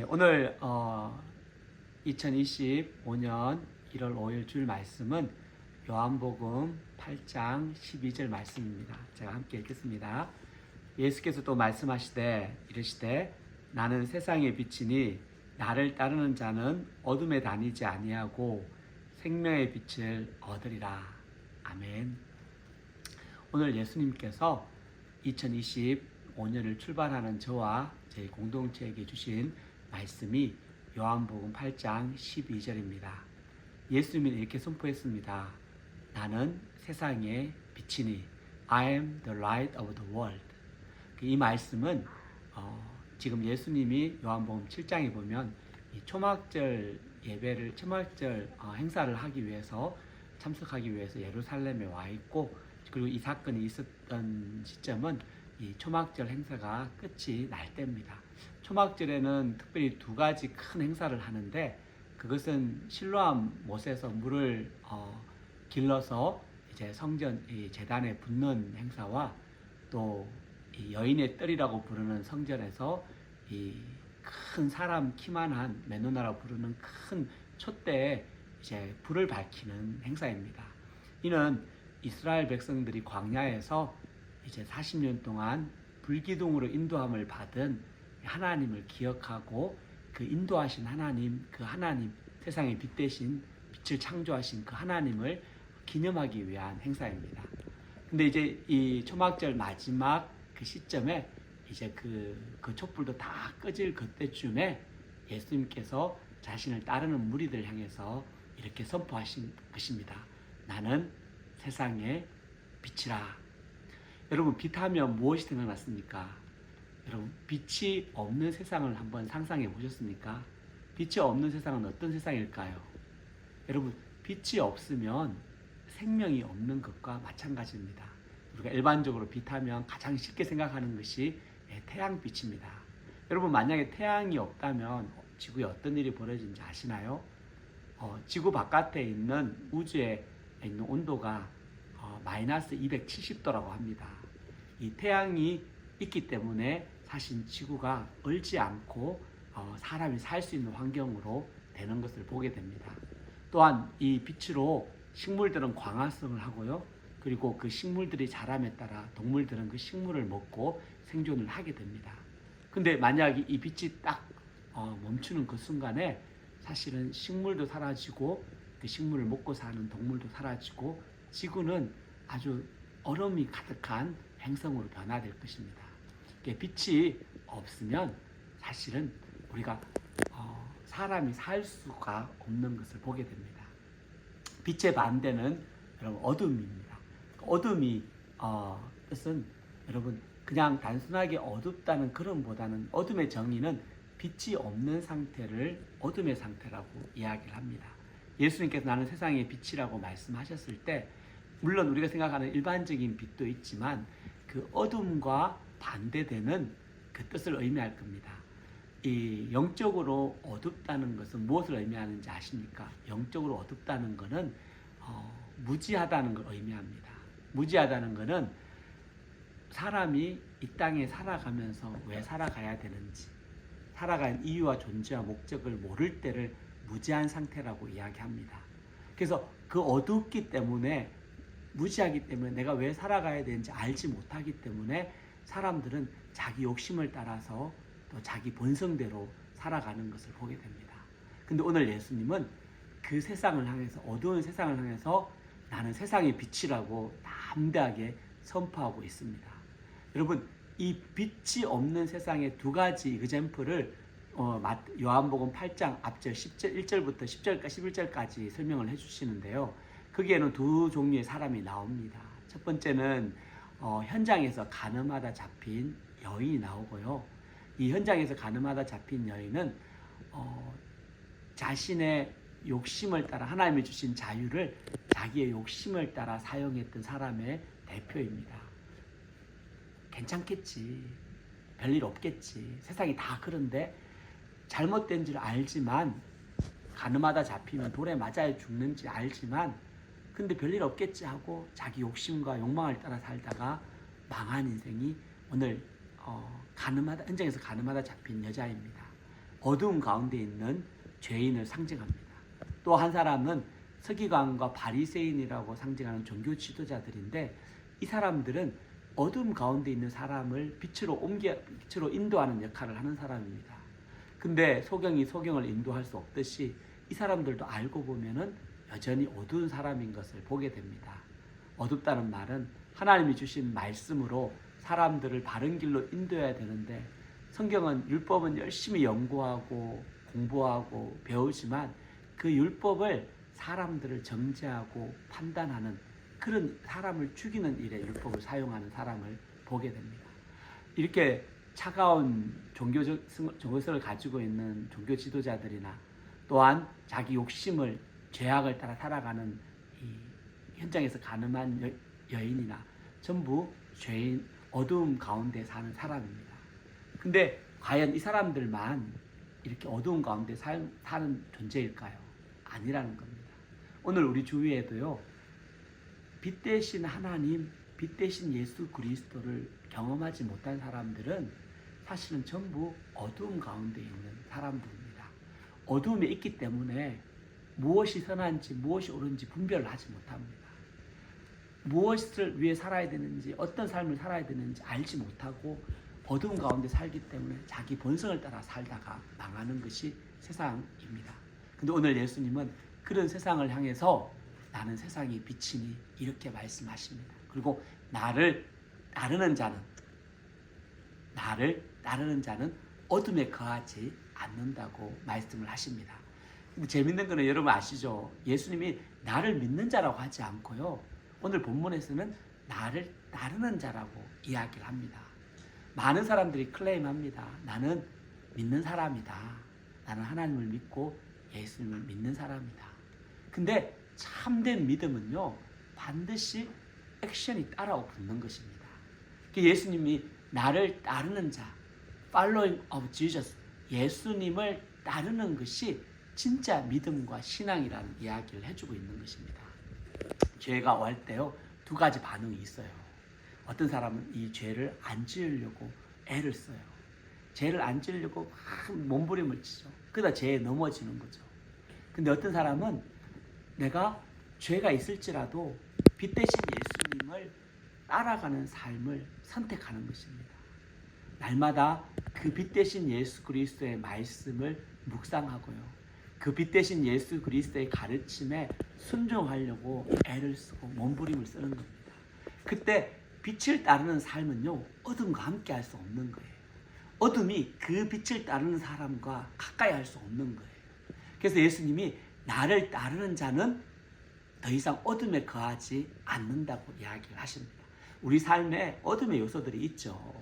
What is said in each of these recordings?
오늘 2025년 1월 5일 주일 말씀은 요한복음 8장 12절 말씀입니다. 제가 함께 읽겠습니다. 예수께서 또 말씀하시되 이르시되 나는 세상의 빛이니 나를 따르는 자는 어둠에 다니지 아니하고 생명의 빛을 얻으리라. 아멘. 오늘 예수님께서 2025년을 출발하는 저와 저희 공동체에게 주신 말씀이 요한복음 8장 12절입니다. 예수님은 이렇게 선포했습니다. 나는 세상의 빛이니 I am the light of the world. 이 말씀은 지금 예수님이 요한복음 7장에 보면 이 초막절 예배를 초막절 행사를 하기 위해서 참석하기 위해서 예루살렘에 와 있고, 그리고 이 사건이 있었던 시점은 이 초막절 행사가 끝이 날 때입니다. 초막절에는 특별히 두 가지 큰 행사를 하는데, 그것은 실로암 못에서 물을 길러서 이제 성전 이 제단에 붓는 행사와 또 이 여인의 뜰이라고 부르는 성전에서 이 큰 사람 키만한 메노나라고 부르는 큰 촛대에 이제 불을 밝히는 행사입니다. 이는 이스라엘 백성들이 광야에서 이제 40년 동안 불기둥으로 인도함을 받은 하나님을 기억하고 그 인도하신 하나님, 그 하나님, 세상의 빛 대신 빛을 창조하신 그 하나님을 기념하기 위한 행사입니다. 근데 이제 이 초막절 마지막 그 시점에 이제 그 촛불도 다 꺼질 그때쯤에 예수님께서 자신을 따르는 무리들 향해서 이렇게 선포하신 것입니다. 나는 세상의 빛이라. 여러분, 빛하면 무엇이 생각났습니까? 여러분, 빛이 없는 세상을 한번 상상해 보셨습니까? 빛이 없는 세상은 어떤 세상일까요? 여러분, 빛이 없으면 생명이 없는 것과 마찬가지입니다. 우리가 일반적으로 빛하면 가장 쉽게 생각하는 것이 태양빛입니다. 여러분, 만약에 태양이 없다면 지구에 어떤 일이 벌어지는지 아시나요? 지구 바깥에 있는 우주에 있는 온도가 마이너스 270도라고 합니다. 이 태양이 있기 때문에 사실 지구가 얼지 않고 사람이 살 수 있는 환경으로 되는 것을 보게 됩니다. 또한 이 빛으로 식물들은 광합성을 하고요. 그리고 그 식물들이 자람에 따라 동물들은 그 식물을 먹고 생존을 하게 됩니다. 근데 만약에 이 빛이 딱 멈추는 그 순간에 사실은 식물도 사라지고 그 식물을 먹고 사는 동물도 사라지고 지구는 아주 얼음이 가득한 행성으로 변화될 것입니다. 빛이 없으면 사실은 우리가 사람이 살 수가 없는 것을 보게 됩니다. 빛의 반대는 여러분 어둠입니다. 어둠이 뜻은 여러분 그냥 단순하게 어둡다는 그런 보다는 어둠의 정의는 빛이 없는 상태를 어둠의 상태라고 이야기를 합니다. 예수님께서 나는 세상의 빛이라고 말씀하셨을 때 물론 우리가 생각하는 일반적인 빛도 있지만 그 어둠과 반대되는 그 뜻을 의미할 겁니다. 이 영적으로 어둡다는 것은 무엇을 의미하는지 아십니까? 영적으로 어둡다는 것은 무지하다는 걸 의미합니다. 무지하다는 것은 사람이 이 땅에 살아가면서 왜 살아가야 되는지, 살아가는 이유와 존재와 목적을 모를 때를 무지한 상태라고 이야기합니다. 그래서 그 어둡기 때문에, 무지하기 때문에 내가 왜 살아가야 되는지 알지 못하기 때문에 사람들은 자기 욕심을 따라서 또 자기 본성대로 살아가는 것을 보게 됩니다. 근데 오늘 예수님은 그 세상을 향해서, 어두운 세상을 향해서 나는 세상의 빛이라고 담대하게 선포하고 있습니다. 여러분, 이 빛이 없는 세상의 두 가지 example을 요한복음 8장 앞절 1절부터 10절까지 11절까지 설명을 해주시는데요. 거기에는 두 종류의 사람이 나옵니다. 첫 번째는 현장에서 간음하다 잡힌 여인이 나오고요. 이 현장에서 간음하다 잡힌 여인은 자신의 욕심을 따라 하나님이 주신 자유를 자기의 욕심을 따라 사용했던 사람의 대표입니다. 괜찮겠지, 별일 없겠지, 세상이 다 그런데 잘못된 줄 알지만, 간음하다 잡히면 돌에 맞아야 죽는지 알지만 근데 별일 없겠지 하고 자기 욕심과 욕망을 따라 살다가 망한 인생이 오늘 현장에서 간음하다 잡힌 여자입니다. 어두운 가운데 있는 죄인을 상징합니다. 또 한 사람은 서기관과 바리새인이라고 상징하는 종교 지도자들인데, 이 사람들은 어둠 가운데 있는 사람을 빛으로 인도하는 역할을 하는 사람입니다. 근데 소경이 소경을 인도할 수 없듯이 이 사람들도 알고 보면은 여전히 어두운 사람인 것을 보게 됩니다. 어둡다는 말은 하나님이 주신 말씀으로 사람들을 바른 길로 인도해야 되는데, 성경은 율법은 열심히 연구하고 공부하고 배우지만 그 율법을 사람들을 정죄하고 판단하는, 그런 사람을 죽이는 일에 율법을 사용하는 사람을 보게 됩니다. 이렇게 차가운 종교성을 가지고 있는 종교 지도자들이나, 또한 자기 욕심을, 죄악을 따라 살아가는 이 현장에서 가늠한 여인이나 전부 죄인, 어두움 가운데 사는 사람입니다. 근데 과연 이 사람들만 이렇게 어두운 가운데 사는 존재일까요? 아니라는 겁니다. 오늘 우리 주위에도요, 빛 대신 하나님, 빛 대신 예수 그리스도를 경험하지 못한 사람들은 사실은 전부 어두움 가운데 있는 사람들입니다. 어두움에 있기 때문에 무엇이 선한지 무엇이 옳은지 분별을 하지 못합니다. 무엇을 위해 살아야 되는지, 어떤 삶을 살아야 되는지 알지 못하고 어두운 가운데 살기 때문에 자기 본성을 따라 살다가 망하는 것이 세상입니다. 근데 오늘 예수님은 그런 세상을 향해서 나는 세상의 빛이니 이렇게 말씀하십니다. 그리고 나를 따르는 자는 어둠에 거하지 않는다고 말씀을 하십니다. 근데 재밌는 거는 여러분 아시죠? 예수님이 나를 믿는 자라고 하지 않고요, 오늘 본문에서는 나를 따르는 자라고 이야기를 합니다. 많은 사람들이 클레임합니다. 나는 믿는 사람이다. 나는 하나님을 믿고 예수님을 믿는 사람이다. 근데 참된 믿음은요, 반드시 액션이 따라붙는 것입니다. 예수님이 나를 따르는 자, following of Jesus, 예수님을 따르는 것이 진짜 믿음과 신앙이라는 이야기를 해주고 있는 것입니다. 죄가 올 때요, 두 가지 반응이 있어요. 어떤 사람은 이 죄를 안 지으려고 애를 써요. 죄를 안 지으려고 막 몸부림을 치죠. 그러다 죄에 넘어지는 거죠. 근데 어떤 사람은 내가 죄가 있을지라도 빛 대신 예수님을 따라가는 삶을 선택하는 것입니다. 날마다 그 빛 대신 예수 그리스도의 말씀을 묵상하고요, 그 빛 대신 예수 그리스도의 가르침에 순종하려고 애를 쓰고 몸부림을 쓰는 겁니다. 그때 빛을 따르는 삶은요, 어둠과 함께 할 수 없는 거예요. 어둠이 그 빛을 따르는 사람과 가까이 할 수 없는 거예요. 그래서 예수님이 나를 따르는 자는 더 이상 어둠에 거하지 않는다고 이야기를 하십니다. 우리 삶에 어둠의 요소들이 있죠.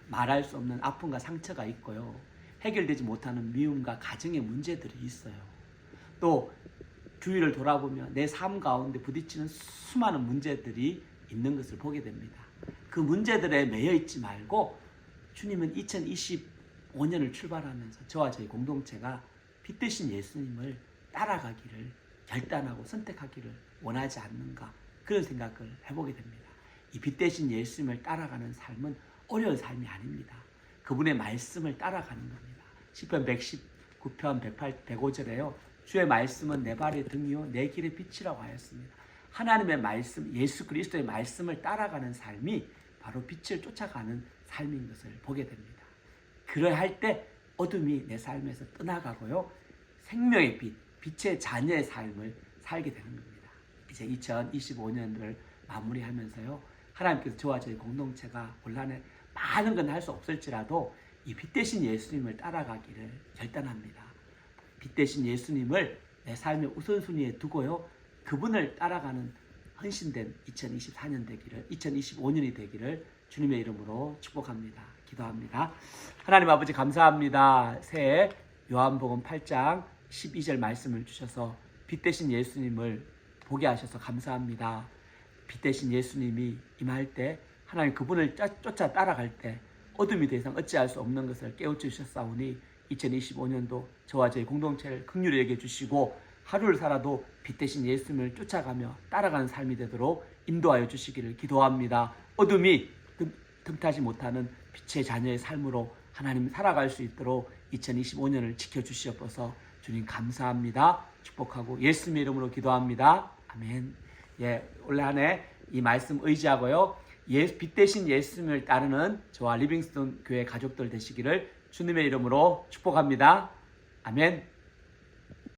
말할 수 없는 아픔과 상처가 있고요, 해결되지 못하는 미움과 가정의 문제들이 있어요. 또 주위를 돌아보면 내 삶 가운데 부딪히는 수많은 문제들이 있는 것을 보게 됩니다. 그 문제들에 매여 있지 말고 주님은 2025년을 출발하면서 저와 저희 공동체가 빛 대신 예수님을 따라가기를 결단하고 선택하기를 원하지 않는가, 그런 생각을 해보게 됩니다. 이 빛 대신 예수님을 따라가는 삶은 어려운 삶이 아닙니다. 그분의 말씀을 따라가는 겁니다. 시편 119편 105절에요. 주의 말씀은 내 발의 등이요 내 길의 빛이라고 하였습니다. 하나님의 말씀, 예수 그리스도의 말씀을 따라가는 삶이 바로 빛을 쫓아가는 삶인 것을 보게 됩니다. 그러할 때 어둠이 내 삶에서 떠나가고요, 생명의 빛, 빛의 자녀의 삶을 살게 되는 겁니다. 이제 2025년을 마무리하면서요, 하나님께서 저와 저희 공동체가 혼란에 많은 건 할 수 없을지라도 이 빛 대신 예수님을 따라가기를 결단합니다. 빛 대신 예수님을 내 삶의 우선순위에 두고요, 그분을 따라가는 헌신된 2025년이 되기를 주님의 이름으로 축복합니다. 기도합니다. 하나님 아버지 감사합니다. 새해 요한복음 8장 12절 말씀을 주셔서 빛 대신 예수님을 보게 하셔서 감사합니다. 빛 대신 예수님이 임할 때, 하나님 그분을 쫓아 따라갈 때 어둠이 더 이상 어찌할 수 없는 것을 깨우치셨사오니 2025년도 저와 저희 공동체를 긍휼히 여겨주시고 하루를 살아도 빛 대신 예수님을 쫓아가며 따라가는 삶이 되도록 인도하여 주시기를 기도합니다. 어둠이 틈타지 못하는 빛의 자녀의 삶으로 하나님 살아갈 수 있도록 2025년을 지켜주시옵소서. 주님 감사합니다. 축복하고 예수님의 이름으로 기도합니다. 아멘. 예, 올해 한 해 이 말씀 의지하고요. 빛 대신 예수님을 따르는 저와 리빙스톤 교회 가족들 되시기를 주님의 이름으로 축복합니다. 아멘.